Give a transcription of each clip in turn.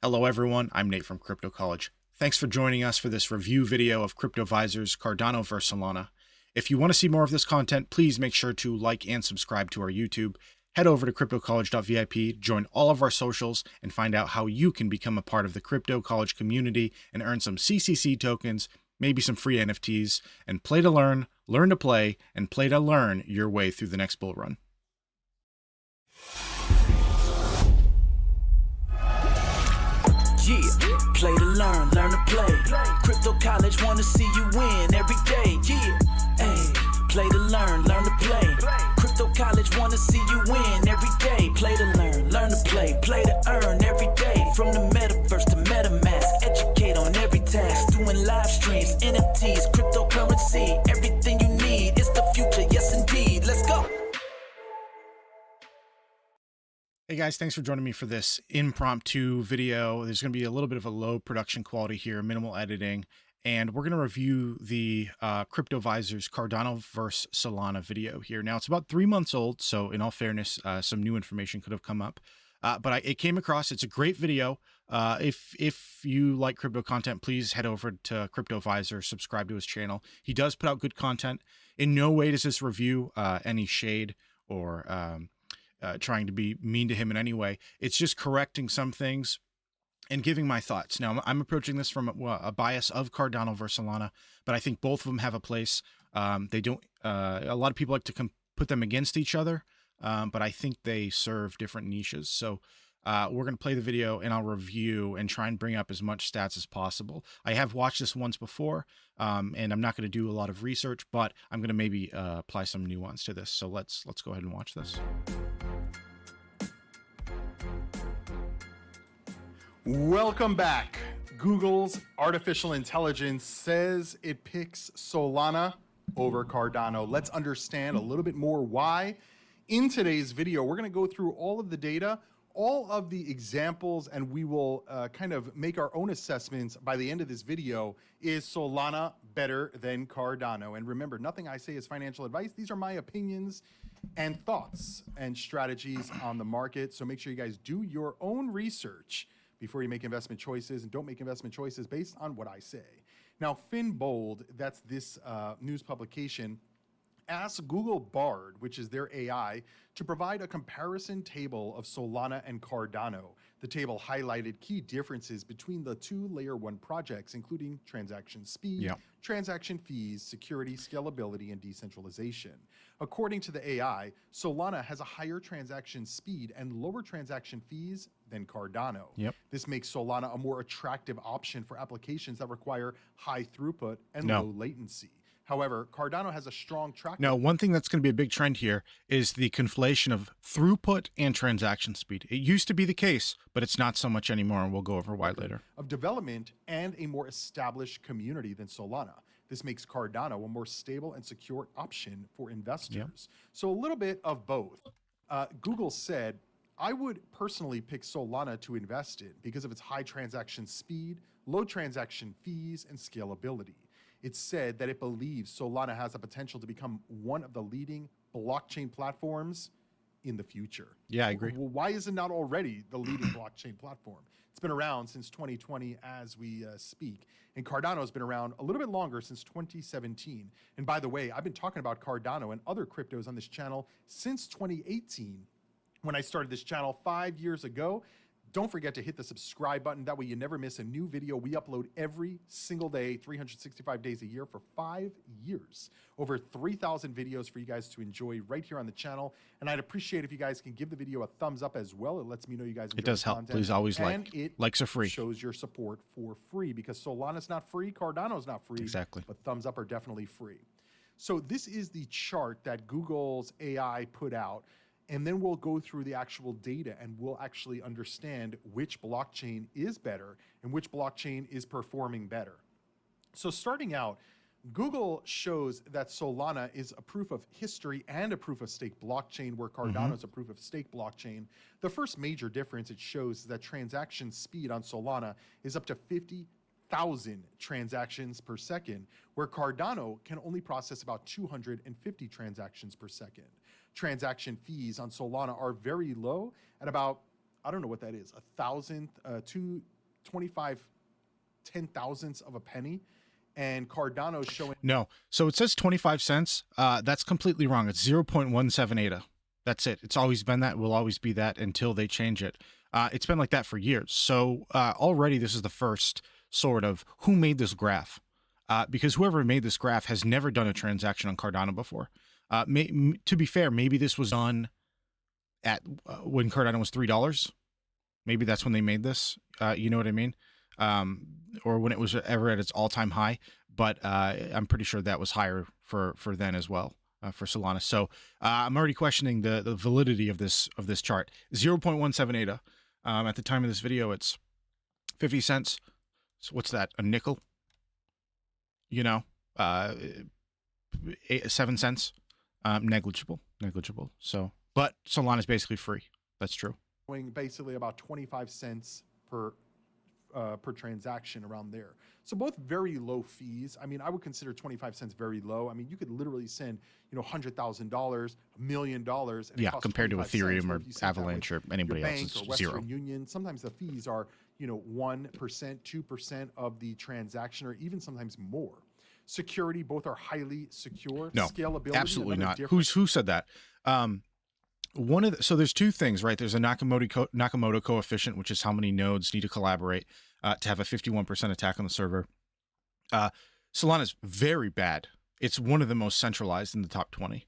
Hello everyone, I'm Nate from Crypto College. Thanks for joining us for this review video of Cryptoviser's Cardano vs Solana. If you want to see more of this content, please make sure to like and subscribe to our YouTube. Head over to cryptocollege.vip, join all of our socials, and find out how you can become a part of the Crypto College community and earn some CCC tokens, maybe some free NFTs, and play to learn to play, and play to learn your way through the next bull run. Yeah, play to learn to play. Crypto College wanna see you win every day. Yeah, hey, play to learn to play. Crypto College wanna see you win every day. Play to learn to play to earn every day. From the metaverse to MetaMask, educate on every task. Doing live streams, NFTs, cryptocurrency, everything you need. It's the future, yes indeed. Let's go. Hey guys, thanks for joining me for this impromptu video. There's going to be a little bit of a low production quality here, minimal editing, and we're going to review the Cryptoviser's Cardano vs Solana video here. Now, it's about 3 months old, so in all fairness, some new information could have come up. But it came across. It's a great video. If you like crypto content, please head over to Cryptoviser, subscribe to his channel. He does put out good content. In no way does this review any shade or trying to be mean to him in any way. It's just correcting some things and giving my thoughts. Now, I'm approaching this from a bias of Cardano versus Solana, but I think both of them have a place. They don't. A lot of people like to put them against each other, but I think they serve different niches. So we're going to play the video and I'll review and try and bring up as much stats as possible. I have watched this once before, and I'm not going to do a lot of research, but I'm going to maybe apply some nuance to this. So let's go ahead and watch this. Welcome back. Google's artificial intelligence says it picks Solana over Cardano. Let's understand a little bit more why. In today's video, we're going to go through all of the data, all of the examples, and we will kind of make our own assessments by the end of this video. Is Solana better than Cardano? And remember, nothing I say is financial advice. These are my opinions and thoughts and strategies on the market. So make sure you guys do your own research before you make investment choices, and don't make investment choices based on what I say. Now, Finbold, that's this news publication, asked Google Bard, which is their AI, to provide a comparison table of Solana and Cardano. The table highlighted key differences between the two layer 1 projects, including transaction speed, transaction fees, security, scalability, and decentralization. According to the AI, Solana has a higher transaction speed and lower transaction fees than Cardano. This makes Solana a more attractive option for applications that require high throughput and low latency. However, Cardano has a strong track record. Now, one thing that's going to be a big trend here is the conflation of throughput and transaction speed. It used to be the case, but it's not so much anymore, and we'll go over why later. Of development and a more established community than Solana. This makes Cardano a more stable and secure option for investors. So a little bit of both. Google said, I would personally pick Solana to invest in because of its high transaction speed, low transaction fees, and scalability. It said that it believes Solana has the potential to become one of the leading blockchain platforms in the future. Yeah, I agree. Well, why is it not already the leading blockchain platform? It's been around since 2020 as we speak. And Cardano has been around a little bit longer, since 2017. And by the way, I've been talking about Cardano and other cryptos on this channel since 2018, when I started this channel 5 years ago. Don't forget to hit the subscribe button. That way you never miss a new video. We upload every single day, 365 days a year for 5 years. Over 3,000 videos for you guys to enjoy right here on the channel. And I'd appreciate if you guys can give the video a thumbs up as well. It lets me know you guys enjoy it does the help. content. Please always and it likes are free. Shows your support for free, because Solana's not free, Cardano's not free. Exactly. But thumbs up are definitely free. So this is the chart that Google's AI put out. And then we'll go through the actual data and we'll actually understand which blockchain is better and which blockchain is performing better. So starting out, Google shows that Solana is a proof of history and a proof of stake blockchain, where Cardano is a proof of stake blockchain. The first major difference it shows is that transaction speed on Solana is up to 50,000 transactions per second, where Cardano can only process about 250 transactions per second. Transaction fees on Solana are very low at about, I don't know what that is, 1,000, 25 ten thousandths of a penny, and Cardano's showing. No. So it says 25 cents. That's completely wrong. It's 0.17 ADA. That's it. It's always been that. Will always be that until they change it. It's been like that for years. So already this is the first sort of who made this graph. Because whoever made this graph has never done a transaction on Cardano before. To be fair, maybe this was done at when Cardano was $3. Maybe that's when they made this. You know what I mean? Or when it was ever at its all-time high. But I'm pretty sure that was higher for then as well. For Solana. So I'm already questioning the validity of this chart. 0.17 ADA. At the time of this video, it's 50 cents. So what's that? A nickel? You know, 7 cents. Negligible. So, but Solana is basically free. That's true. Basically about 25 cents per transaction around there. So both very low fees. I mean, I would consider 25 cents very low. I mean, you could literally send, $100,000, $1 million. And Yeah, compared to Ethereum or Avalanche or anybody else, it's or Western zero. Union. Sometimes the fees are, 1%, 2% of the transaction, or even sometimes more. Security, both are highly secure. No, scalability, absolutely not. Who said that? So there's two things, right? There's a Nakamoto coefficient, which is how many nodes need to collaborate to have a 51% attack on the server. Solana is very bad. It's one of the most centralized in the top 20.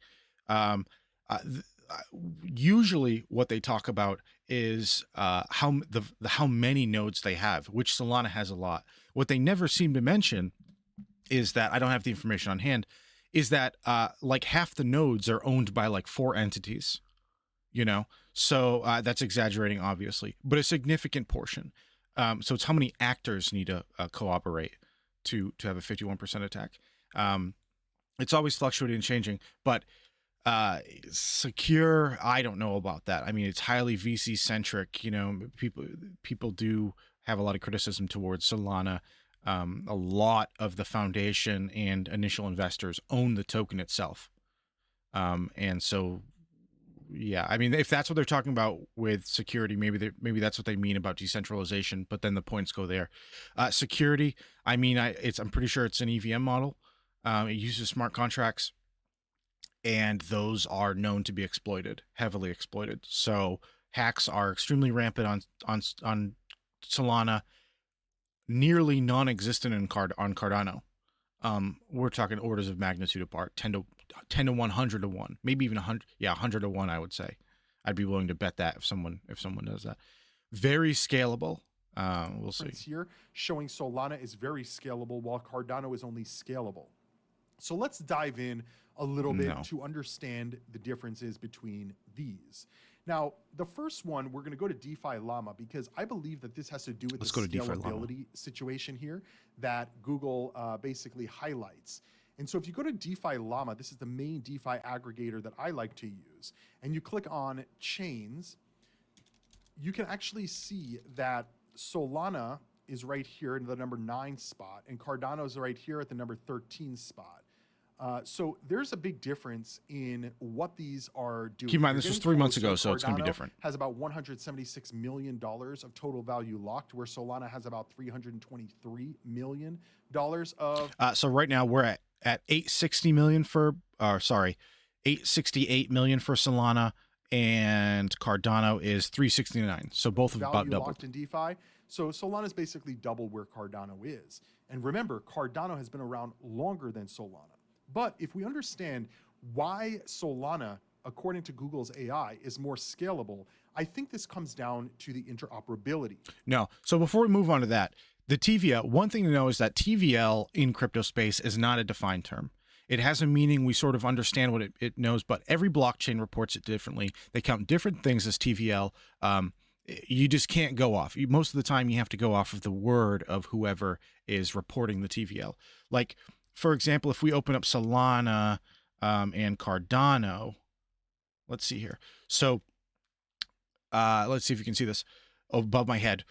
Usually what they talk about is how many nodes they have, which Solana has a lot. What they never seem to mention is that, I don't have the information on hand, is that like half the nodes are owned by like 4 entities. So that's exaggerating, obviously, but a significant portion. So it's how many actors need to cooperate to have a 51% attack. It's always fluctuating and changing, but secure, I don't know about that. I mean, it's highly VC centric. People do have a lot of criticism towards Solana. A lot of the foundation and initial investors own the token itself, and so. Yeah, I mean, if that's what they're talking about with security, maybe that's what they mean about decentralization. But then the points go there. Security, I mean, I'm pretty sure it's an EVM model. It uses smart contracts, and those are known to be exploited, heavily exploited. So hacks are extremely rampant on Solana, nearly non-existent on Cardano. We're talking orders of magnitude apart, 10 to 100 to 1, maybe even 100. Yeah, 100 to 1, I would say. I'd be willing to bet that if someone does that. Very scalable. We'll see. Here showing Solana is very scalable, while Cardano is only scalable. So let's dive in a little bit to understand the differences between these. Now, the first one, we're going to go to DeFi Llama, because I believe that this has to do with the scalability situation here that Google basically highlights. And so if you go to DeFi Llama, this is the main DeFi aggregator that I like to use, and you click on chains, you can actually see that Solana is right here in the number 9 spot, and Cardano is right here at the number 13 spot. So there's a big difference in what these are doing. Keep in mind, this was 3 months ago, so it's going to be different. Has about $176 million of total value locked, where Solana has about $323 million of. So right now we're at 860 million for, 868 million for Solana, and Cardano is 369. So both have about doubled. Locked in DeFi. So Solana is basically double where Cardano is. And remember, Cardano has been around longer than Solana. But if we understand why Solana, according to Google's AI, is more scalable, I think this comes down to the interoperability. No. So before we move on to that, the TVL, one thing to know is that TVL in crypto space is not a defined term. It has a meaning. We sort of understand what it knows, but every blockchain reports it differently. They count different things as TVL. You just can't go off. Most of the time, you have to go off of the word of whoever is reporting the TVL. Like, for example, if we open up Solana and Cardano, let's see here. So let's see if you can see this above my head.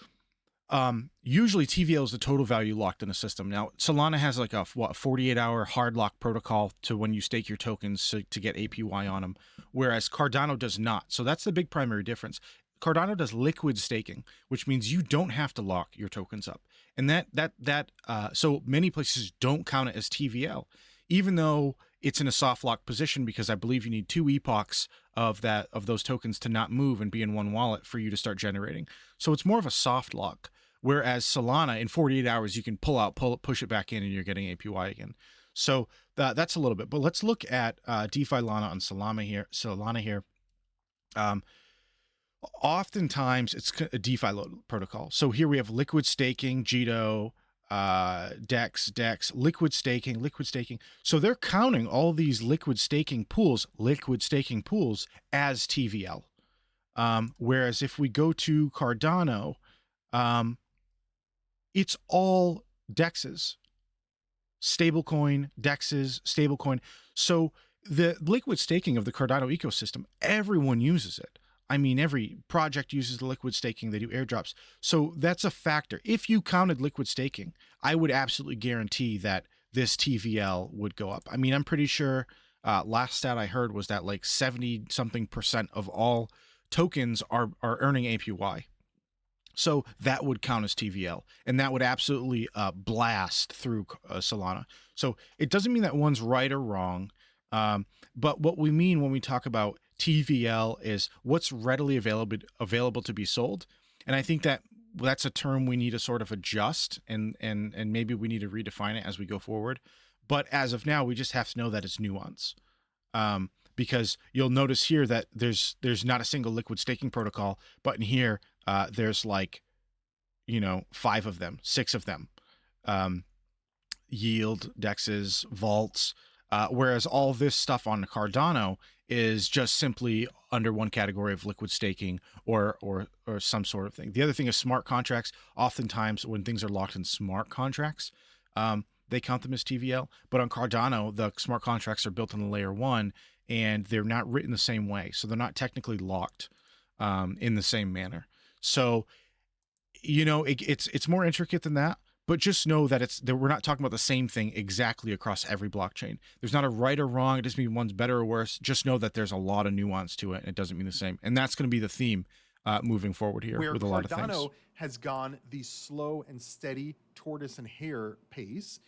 Usually TVL is the total value locked in a system. Now, Solana has like a 48-hour hard lock protocol to when you stake your tokens to get APY on them, whereas Cardano does not. So that's the big primary difference. Cardano does liquid staking, which means you don't have to lock your tokens up, and so many places don't count it as TVL, even though it's in a soft lock position, because I believe you need 2 epochs of those tokens to not move and be in one wallet for you to start generating. So it's more of a soft lock. Whereas Solana, in 48 hours, you can push it back in, and you're getting APY again. So that's a little bit. But let's look at DeFi Lana on Solana here. Oftentimes, it's a DeFi protocol. So here we have liquid staking, Jito, DEX, liquid staking. So they're counting all these liquid staking pools as TVL. Whereas if we go to Cardano, it's all DEXs, stablecoin, DEXs, stablecoin. So the liquid staking of the Cardano ecosystem, everyone uses it. I mean, every project uses the liquid staking. They do airdrops. So that's a factor. If you counted liquid staking, I would absolutely guarantee that this TVL would go up. I mean, I'm pretty sure last stat I heard was that like 70-something% of all tokens are earning APY. So that would count as TVL, and that would absolutely blast through Solana. So it doesn't mean that one's right or wrong, but what we mean when we talk about TVL is what's readily available to be sold. And I think that's a term we need to sort of adjust, and maybe we need to redefine it as we go forward. But as of now, we just have to know that it's nuance. Because you'll notice here that there's not a single liquid staking protocol, but in here there's like, 5 of them, 6 of them, yield, dexes, vaults, whereas all this stuff on Cardano is just simply under one category of liquid staking or some sort of thing. The other thing is smart contracts. Oftentimes when things are locked in smart contracts, they count them as TVL, but on Cardano, the smart contracts are built on the layer 1, and they're not written the same way. So they're not technically locked in the same manner. So, it's more intricate than that, but just know that we're not talking about the same thing exactly across every blockchain. There's not a right or wrong. It doesn't mean one's better or worse. Just know that there's a lot of nuance to it, and it doesn't mean the same. And that's going to be the theme moving forward here with a lot of things. Where Cardano has gone the slow and steady tortoise and hare pace,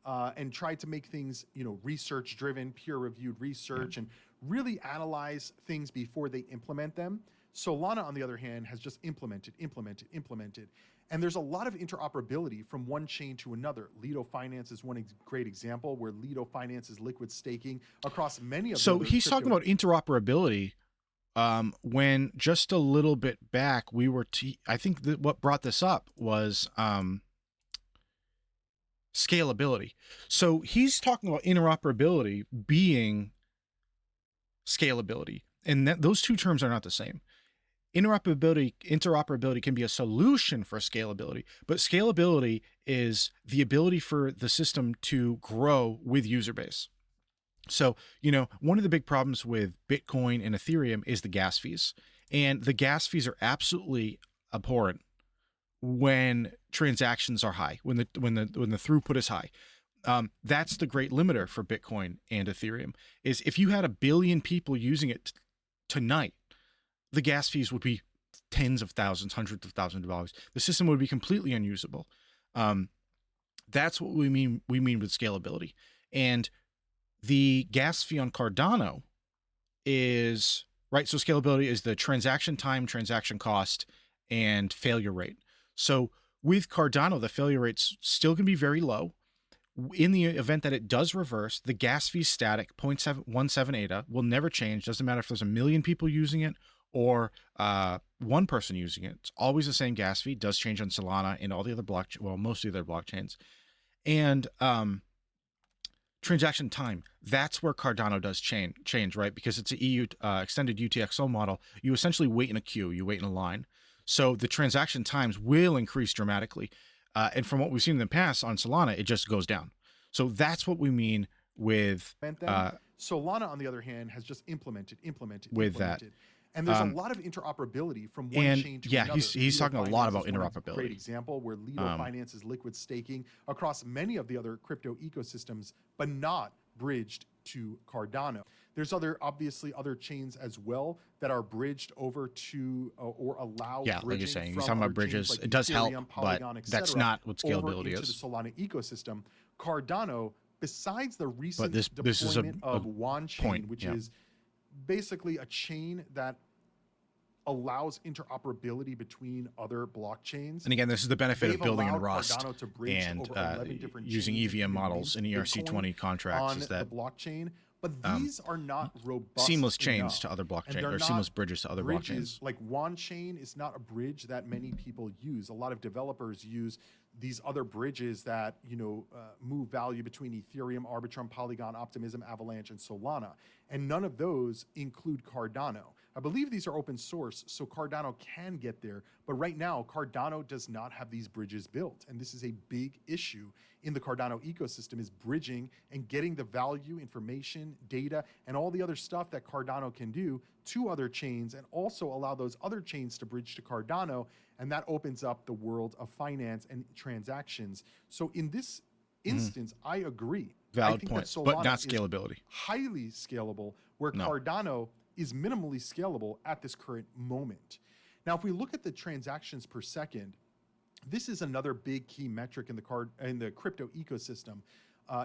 and tried to make things, research-driven, peer-reviewed research, and really analyze things before they implement them. Solana, on the other hand, has just implemented. And there's a lot of interoperability from one chain to another. Lido Finance is one great example where Lido Finance is liquid staking across many of the So he's talking about interoperability. When just a little bit back, I think that what brought this up was scalability. So he's talking about interoperability being scalability, and those two terms are not the same. Interoperability can be a solution for scalability, but scalability is the ability for the system to grow with user base. So, one of the big problems with Bitcoin and Ethereum is the gas fees, and the gas fees are absolutely abhorrent when transactions are high, when the throughput is high. That's the great limiter for Bitcoin and Ethereum, is if you had 1 billion people using it tonight, the gas fees would be tens of thousands, hundreds of thousands of dollars. The system would be completely unusable. That's what we mean with scalability. And the gas fee on Cardano is, right, so scalability is the transaction time, transaction cost, and failure rate. So with Cardano, the failure rate's still going to be very low. In the event that it does reverse, the gas fee static, 0.178 ADA, will never change. Doesn't matter if there's 1 million people using it or one person using it. It's always the same gas fee. It does change on Solana and all the other most of the other blockchains. And transaction time, that's where Cardano does change, right? Because it's an EU extended UTXO model. You essentially wait in a queue, you wait in a line. So the transaction times will increase dramatically. And from what we've seen in the past on Solana, it just goes down. So that's what we mean with Solana, on the other hand, has just implemented with that. And there's a lot of interoperability from one chain to another. He's talking a lot about interoperability. Great example where Lido Finance is liquid staking across many of the other crypto ecosystems, but not bridged to Cardano. There's obviously other chains as well that are bridged over to or allow Yeah, like you're bridging saying, you're from talking about other chains bridges. like It does help, Ethereum, but Polygon, that's etc. not what over scalability into the is. Solana ecosystem. Cardano, besides the But recent this is a deployment of One Chain, point. which Yeah. is basically a chain that allows interoperability between other blockchains. And again, this is the benefit They've of building in allowed Rust Cardano to bridge and over 11 different using chains and EVM even models and mint ERC20 Bitcoin contracts on is that the blockchain, but these are not robust seamless chains enough. to other And blockchains they're or not seamless bridges to other bridges. blockchains. Like One Chain is not a bridge that many people use. A lot of developers use these other bridges that move value between Ethereum, Arbitrum, Polygon, Optimism, Avalanche, and Solana, and none of those include Cardano. I believe these are open source, so Cardano can get there. But right now, Cardano does not have these bridges built. And this is a big issue in the Cardano ecosystem, is bridging and getting the value, information, data, and all the other stuff that Cardano can do to other chains, and also allow those other chains to bridge to Cardano. And that opens up the world of finance and transactions. So in this instance, I agree. Valid I think point, that Solana but not is scalability. highly scalable, where No. Cardano is minimally scalable at this current moment. Now, if we look at the transactions per second, this is another big key metric in the crypto ecosystem.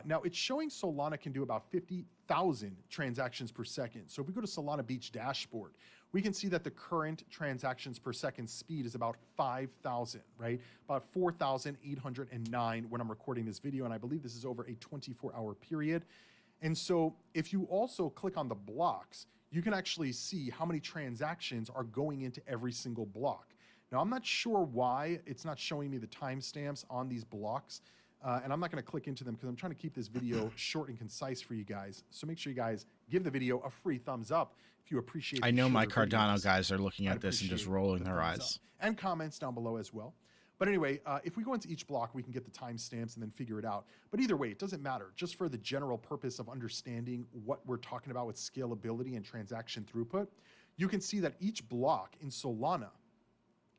Now, it's showing Solana can do about 50,000 transactions per second. So if we go to Solana Beach dashboard, we can see that the current transactions per second speed is about 5,000, right? About 4,809 when I'm recording this video, and I believe this is over a 24-hour period. And so if you also click on the blocks, you can actually see how many transactions are going into every single block. Now, I'm not sure why it's not showing me the timestamps on these blocks, and I'm not going to click into them because I'm trying to keep this video short and concise for you guys. So make sure you guys give the video a free thumbs up if you appreciate I know my shorter Cardano videos. guys are looking I'd at this and just appreciate rolling the their thumbs eyes. up. And comments down below as well. But anyway, if we go into each block, we can get the timestamps and then figure it out. But either way, it doesn't matter. Just for the general purpose of understanding what we're talking about with scalability and transaction throughput, you can see that each block in Solana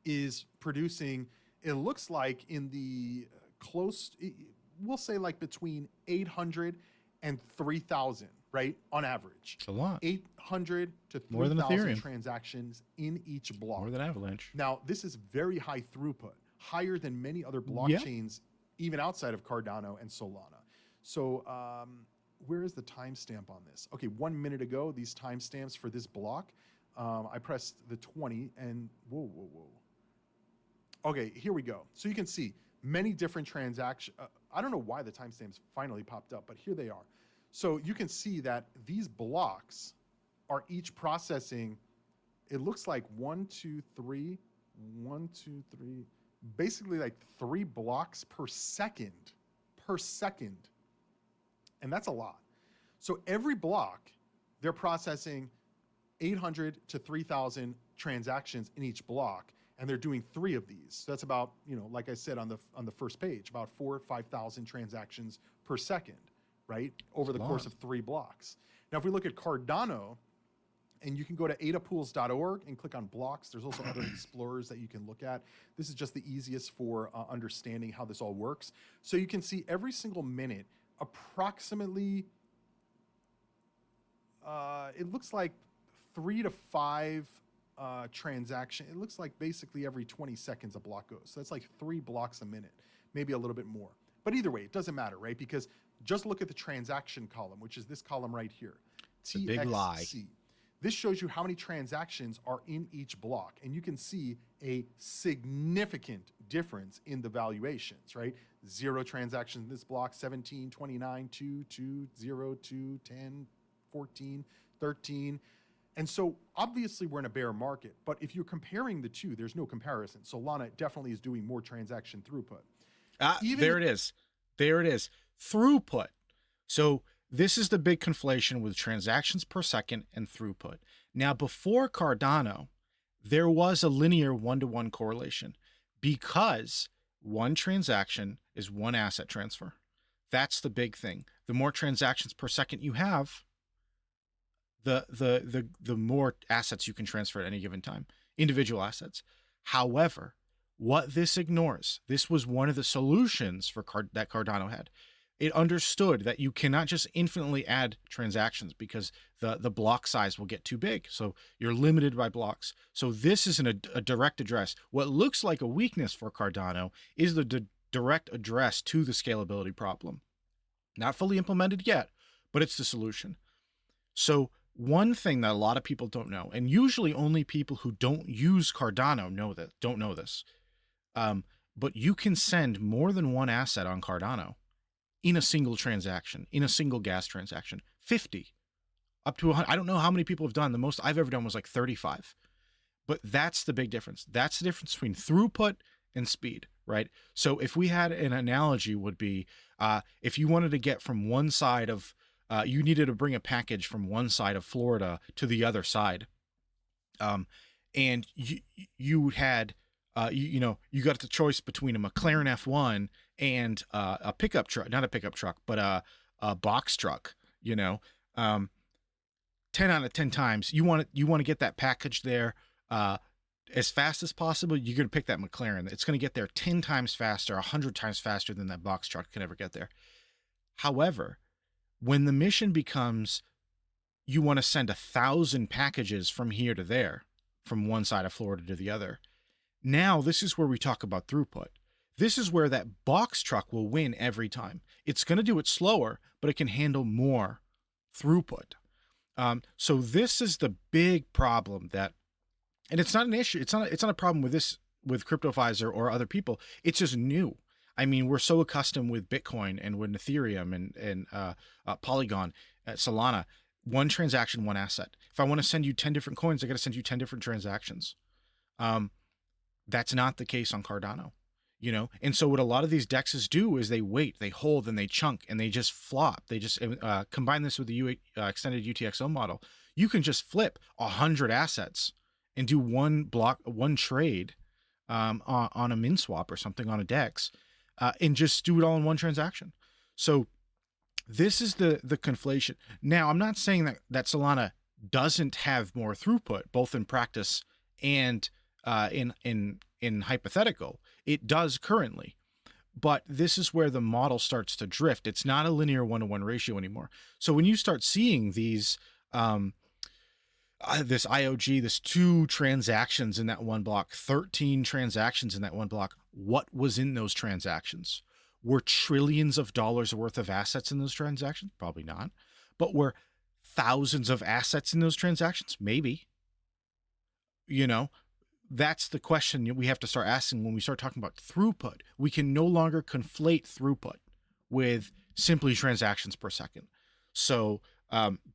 is producing, it looks like in the we'll say like between 800 and 3,000, right? On average. It's a lot. 800 to More than 3,000 Ethereum. transactions in each block. More than Avalanche. Now, this is very high throughput, higher than many other blockchains, even outside of Cardano and Solana. So where is the timestamp on this? Okay, 1 minute ago, these timestamps for this block, I pressed the 20 and whoa. Okay, here we go. So you can see many different transactions. I don't know why the timestamps finally popped up, but here they are. So you can see that these blocks are each processing, it looks like 1, 2, 3, basically like 3 blocks per second. And that's a lot. So every block, they're processing 800 to 3,000 transactions in each block, and they're doing 3 of these. So that's about, like I said on the first page, about 4,000 or 5,000 transactions per second, right? Over the course of 3 blocks. Now, if we look at Cardano, and you can go to adapools.org and click on blocks. There's also other explorers that you can look at. This is just the easiest for understanding how this all works. So you can see every single minute, approximately, it looks like 3 to 5 transaction. It looks like basically every 20 seconds a block goes. So that's like 3 blocks a minute, maybe a little bit more. But either way, it doesn't matter, right? Because just look at the transaction column, which is this column right here. It's a big lie. This shows you how many transactions are in each block, and you can see a significant difference in the valuations, right? 0 transactions in this block, 17, 29, 2, 2, 0, 2, 10, 14, 13. And so obviously we're in a bear market, but if you're comparing the two, there's no comparison. Solana definitely is doing more transaction throughput. There it is. There it is. Throughput. So this is the big conflation with transactions per second and throughput. Now, before Cardano, there was a linear 1-to-1 correlation because one transaction is one asset transfer. That's the big thing. The more transactions per second you have, the more assets you can transfer at any given time, individual assets. However, what this ignores, this was one of the solutions for that Cardano had. It understood that you cannot just infinitely add transactions because the block size will get too big. So you're limited by blocks. So this is a direct address. What looks like a weakness for Cardano is the direct address to the scalability problem. Not fully implemented yet, but it's the solution. So one thing that a lot of people don't know, and usually only people who don't use Cardano don't know this, but you can send more than one asset on Cardano in a single transaction, in a single gas transaction. 50 up to 100. I don't know how many people have done. The most I've ever done was like 35. But that's the big difference. That's the difference between throughput and speed, right? So if we had an analogy, would be if you wanted to get from one side of you needed to bring a package from one side of Florida to the other side, and you had you got the choice between a McLaren F1 and a pickup truck, not a pickup truck, but a box truck. 10 out of 10 times you want to get that package there as fast as possible. You're going to pick that McLaren. It's going to get there 10 times faster, 100 times faster than that box truck can ever get there. However, when the mission becomes you want to send 1,000 packages from here to there, from one side of Florida to the other, now this is where we talk about throughput. This is where that box truck will win every time. It's going to do it slower, but it can handle more throughput. So this is the big problem and it's not an issue. It's not a problem with Cryptoviser or other people. It's just new. I mean, we're so accustomed with Bitcoin and with Ethereum and Polygon, Solana, one transaction, one asset. If I want to send you 10 different coins, I got to send you 10 different transactions. That's not the case on Cardano, And so what a lot of these dexes do is they wait, they hold, and they chunk, and they just flop. They just combine this with the extended UTXO model. You can just flip 100 assets and do one trade on a min swap or something on a dex, and just do it all in one transaction. So this is the conflation. Now, I'm not saying that Solana doesn't have more throughput, both in practice and in hypothetical. It does currently, but this is where the model starts to drift. It's not a linear 1-to-1 ratio anymore. So when you start seeing these this IOG, this 2 transactions in that one block, 13 transactions in that one block, what was in those transactions? Were trillions of dollars worth of assets in those transactions? Probably not. But were thousands of assets in those transactions? Maybe. That's the question we have to start asking when we start talking about throughput. We can no longer conflate throughput with simply transactions per second. So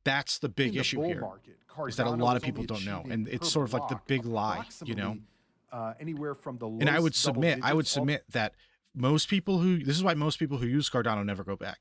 that's the big issue here, is that a lot of people don't know. And it's sort of like the big lie, anywhere from the and I would submit that this is why most people who use Cardano never go back.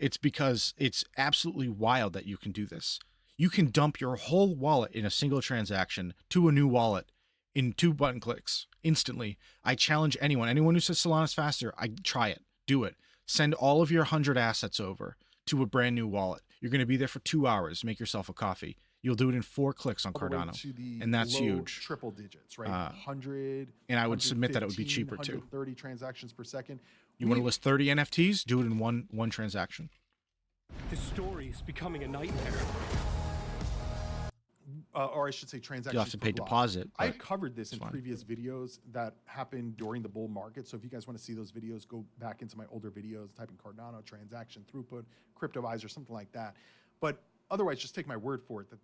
It's because it's absolutely wild that you can do this. You can dump your whole wallet in a single transaction to a new wallet in 2 button clicks instantly. I challenge anyone who says Solana's faster, try it, do it. Send all of your 100 assets over to a brand new wallet. You're going to be there for 2 hours. Make yourself a coffee. You'll do it in 4 clicks on Cardano, and that's huge. Triple digits, right? 100. And I would submit that it would be cheaper too. 30 transactions per second. You want to list 30 NFTs? Do it in one transaction. This story is becoming a nightmare. Or I should say transactions. You'll have to pay deposit. I covered this in previous videos that happened during the bull market. So if you guys want to see those videos, go back into my older videos, type in Cardano, transaction, throughput, Cryptoviser, something like that. But otherwise, just take my word for it that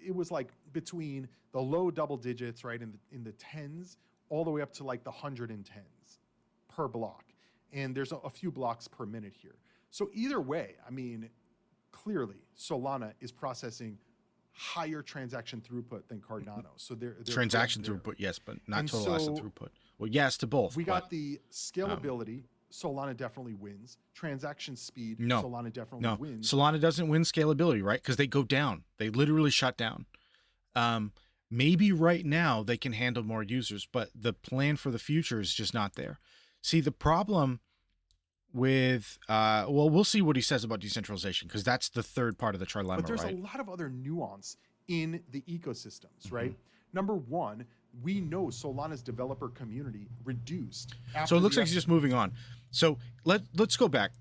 it was like between the low double digits, right, in the tens, all the way up to like the 110s per block. And there's a few blocks per minute here. So either way, I mean, clearly Solana is processing higher transaction throughput than Cardano. So they're transaction throughput, yes, but not total asset throughput. Well, yes to both. We got the scalability. Solana definitely wins. Transaction speed. No, Solana definitely wins. Solana doesn't win scalability, right? Because they go down. They literally shut down. Maybe right now they can handle more users, but the plan for the future is just not there. See, the problem with we'll see what he says about decentralization, because that's the third part of the trilemma. But there's right? a lot of other nuance in the ecosystems, right? Number one, we know Solana's developer community reduced. So it looks like he's just moving on. So let's go back.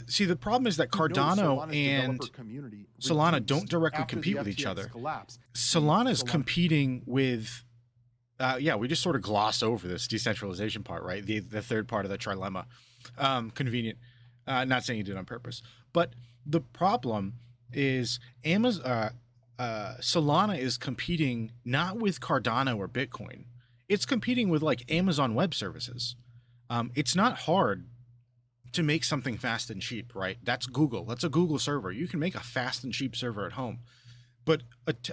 See, the problem is that We know Cardano Solana's and developer community Solana reduced don't directly after compete the with each FTX other. collapse. Solana is Solana- competing with, we just sort of gloss over this decentralization part, right? The third part of the trilemma. Convenient. Not saying you did it on purpose, but the problem is Solana is competing not with Cardano or Bitcoin. It's competing with like Amazon Web Services. It's not hard to make something fast and cheap, right? That's Google. That's a Google server. You can make a fast and cheap server at home. But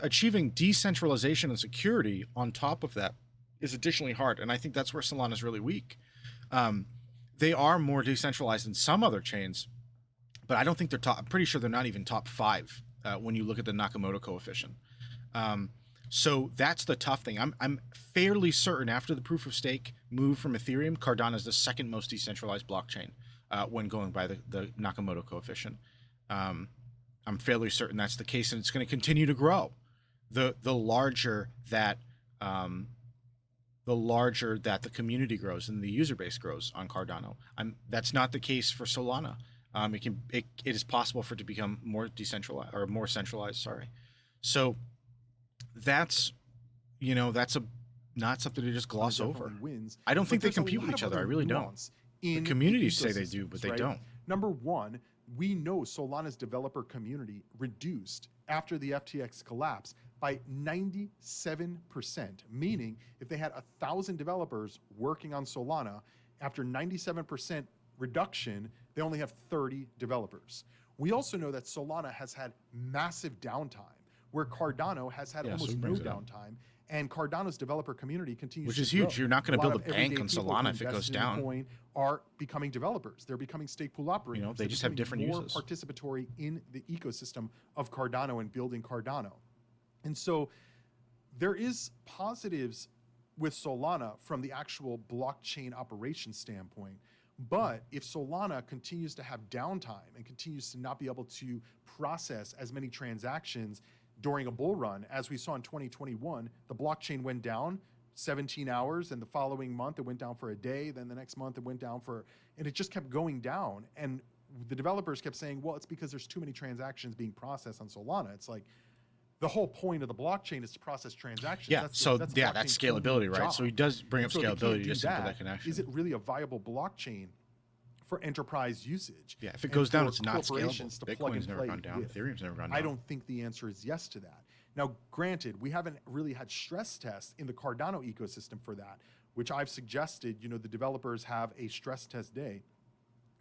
achieving decentralization and security on top of that is additionally hard. And I think that's where Solana is really weak. They are more decentralized than some other chains, but I don't think they're top. I'm pretty sure they're not even top 5 when you look at the Nakamoto coefficient. So that's the tough thing. I'm fairly certain after the proof of stake move from Ethereum, Cardano is the second most decentralized blockchain when going by the Nakamoto coefficient. I'm fairly certain that's the case, and it's going to continue to grow. The larger that the community grows and the user base grows on Cardano. That's not the case for Solana. It is possible for it to become more decentralized or more centralized. Sorry. So that's not something to just gloss over. Wins, I don't think they there's a compete with lot each of other. I really don't. nuance The in communities say they ecosystems, do, but they right? don't. Number one, we know Solana's developer community reduced after the FTX collapse by 97%, meaning if they had 1,000 developers working on Solana, after 97% reduction, they only have 30 developers. We also know that Solana has had massive downtime, where Cardano has had Yeah, so almost he no brings it up. downtime, and Cardano's developer community continues Which to is huge. grow. You're not going A to lot build a of bank everyday on people who Solana if it goes invested in down. the coin are becoming developers. They're becoming stake pool operators. they They're just have becoming different more uses. participatory in the ecosystem of Cardano and building Cardano. And so there is positives with Solana from the actual blockchain operation standpoint. But if Solana continues to have downtime and continues to not be able to process as many transactions during a bull run, as we saw in 2021, the blockchain went down 17 hours, and the following month it went down for a day, then the next month it went down and it just kept going down. And the developers kept saying, well, it's because there's too many transactions being processed on Solana. It's like, the whole point of the blockchain is to process transactions. Yeah, That's that's blockchain's scalability, only right? So he job. does bring up And so if it scalability can't do just into that connection. Is it really a viable blockchain for enterprise usage? Yeah, if it and goes down, for it's not corporations scalable. to plug Bitcoin's and never play gone down. with? Ethereum's never gone down. I don't think the answer is yes to that. Now, granted, we haven't really had stress tests in the Cardano ecosystem for that, which I've suggested, the developers have a stress test day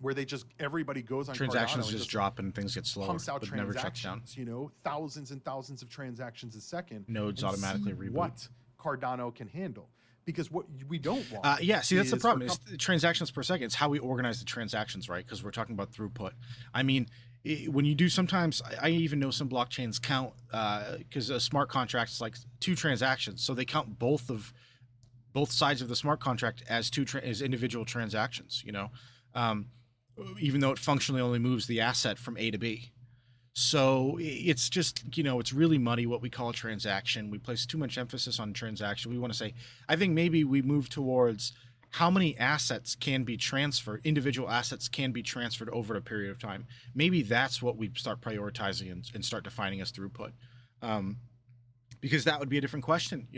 where everybody goes on Transactions Cardano and just drop and things get slower, pumps out but never shuts down. transactions, thousands and thousands of transactions a second. Nodes and automatically see reboot. what Cardano can handle. Because what we don't want. See, that's the is problem. for Is transactions per second. It's how we organize the transactions, right? Because we're talking about throughput. I mean, when you do, sometimes I even know some blockchains count because a smart contract is like 2 transactions, so they count both sides of the smart contract as as individual transactions. Even though it functionally only moves the asset from A to B. So it's just, it's really muddy what we call a transaction. We place too much emphasis on transaction. We want to say, I think maybe we move towards how many assets can be transferred, individual assets can be transferred over a period of time. Maybe that's what we start prioritizing and start defining as throughput. Because that would be a different question,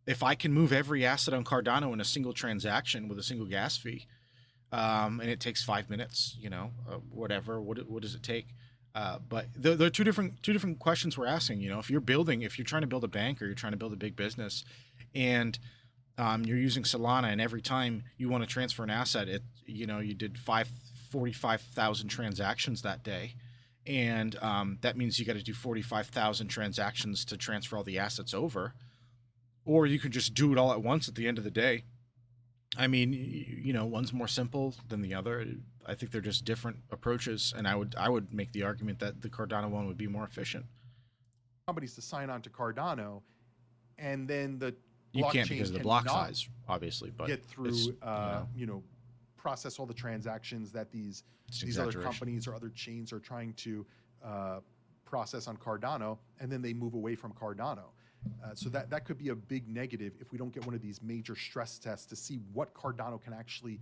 If I can move every asset on Cardano in a single transaction with a single gas fee, and it takes 5 minutes, whatever. What does it take? But there are two different questions we're asking. If you're trying to build a bank or you're trying to build a big business, and you're using Solana, and every time you want to transfer an asset, you did 45,000 transactions that day, and that means you got to do 45,000 transactions to transfer all the assets over, or you can just do it all at once at the end of the day. I mean, one's more simple than the other. I think they're just different approaches, and I would make the argument that the Cardano one would be more efficient. Companies to sign on to Cardano, and then the You can't blockchain because of the block cannot size, obviously, but get through, it's, process all the transactions that these other exaggeration. companies or other chains are trying to process on Cardano, and then they move away from Cardano. So that could be a big negative if we don't get one of these major stress tests to see what Cardano can actually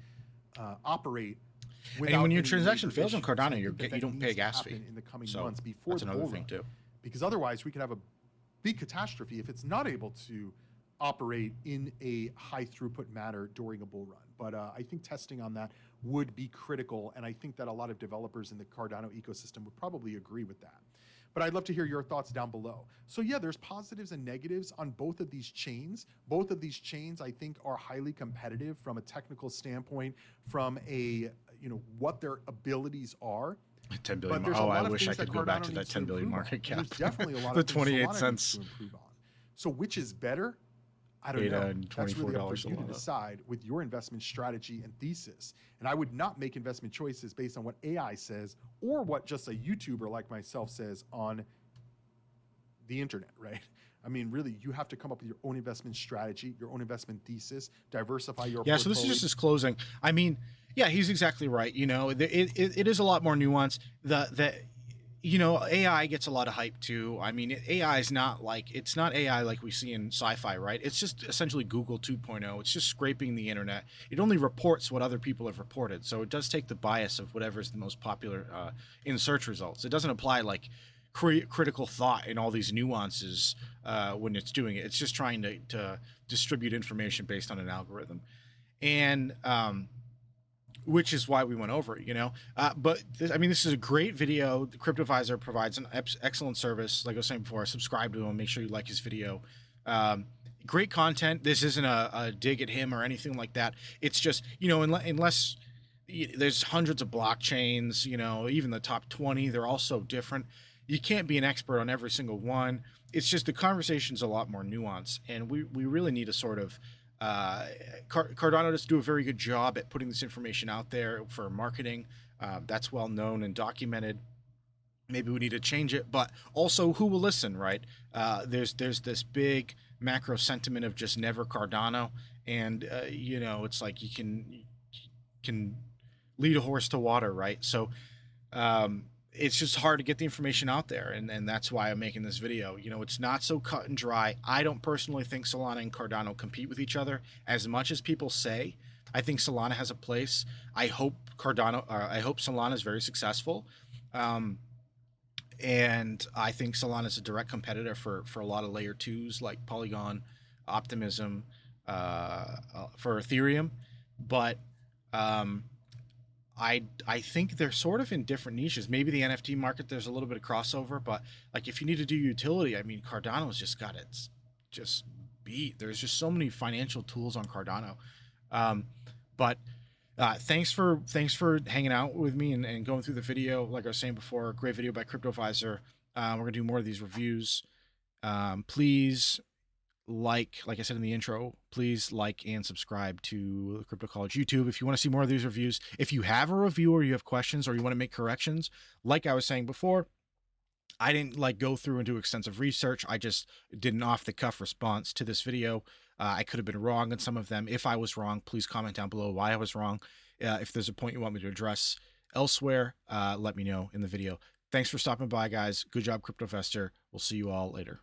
operate. And when your any transaction major fails on issues. I Cardano, think you that don't needs pay a to gas happen fee. in the coming So months before that's the another bull thing run. too. Because otherwise we could have a big catastrophe if it's not able to operate in a high throughput manner during a bull run. But I think testing on that would be critical, and I think that a lot of developers in the Cardano ecosystem would probably agree with that. But I'd love to hear your thoughts down below. So yeah, there's positives and negatives on both of these chains. Both of these chains, I think, are highly competitive from a technical standpoint, from a, what their abilities are. 10 billion. But there's a Oh, I lot of wish I things that could go back Cardano to that needs 10 billion improve on. market And cap. there's definitely a lot The of things 28 Solana cents. needs to improve on. So which is better? I don't Beta know. and That's really up for $24 you to Solana. decide with your investment strategy and thesis. And I would not make investment choices based on what AI says or what just a YouTuber like myself says on the internet, right? I mean, really, you have to come up with your own investment strategy, your own investment thesis, diversify your Yeah, so this is just his closing. I mean, yeah, he's exactly right. It is a lot more nuanced. AI gets a lot of hype too. I mean, AI is not like, it's not AI like we see in sci-fi, right? It's just essentially Google 2.0. It's just scraping the internet. It only reports what other people have reported. So it does take the bias of whatever is the most popular in search results. It doesn't apply like critical thought and all these nuances when it's doing it. It's just trying to distribute information based on an algorithm. And which is why we went over it, but this is a great video. The Cryptoviser provides an excellent service. Like I was saying before, subscribe to him, make sure you like his video. Great content. This isn't a dig at him or anything like that. It's just, unless there's hundreds of blockchains, even the top 20, they're all so different. You can't be an expert on every single one. It's just the conversation's a lot more nuanced, and we really need to sort of Cardano does do a very good job at putting this information out there for marketing. That's well known and documented. Maybe we need to change it, but also who will listen, right? There's this big macro sentiment of just never Cardano, and it's like you can lead a horse to water, right? So it's just hard to get the information out there, and that's why I'm making this video. It's not so cut and dry. I don't personally think Solana and Cardano compete with each other as much as people say. I think Solana has a place. I hope Solana is very successful, and I think Solana is a direct competitor for a lot of layer 2s like Polygon, Optimism, for Ethereum, but I think they're sort of in different niches. Maybe the NFT market, there's a little bit of crossover, but like if you need to do utility, Cardano's just got it just beat. There's just so many financial tools on Cardano. But thanks for hanging out with me and going through the video. Like I was saying before, great video by Cryptoviser. We're gonna do more of these reviews. Please, like I said in the intro, please like and subscribe to the Crypto College YouTube if you want to see more of these reviews. If you have a review or you have questions or you want to make corrections, like I was saying before, I didn't go through and do extensive research. I just did an off-the-cuff response to this video. I could have been wrong on some of them. If I was wrong, please comment down below why I was wrong. If there's a point you want me to address elsewhere, let me know in the video. Thanks for stopping by, guys. Good job, Cryptovester. We'll see you all later.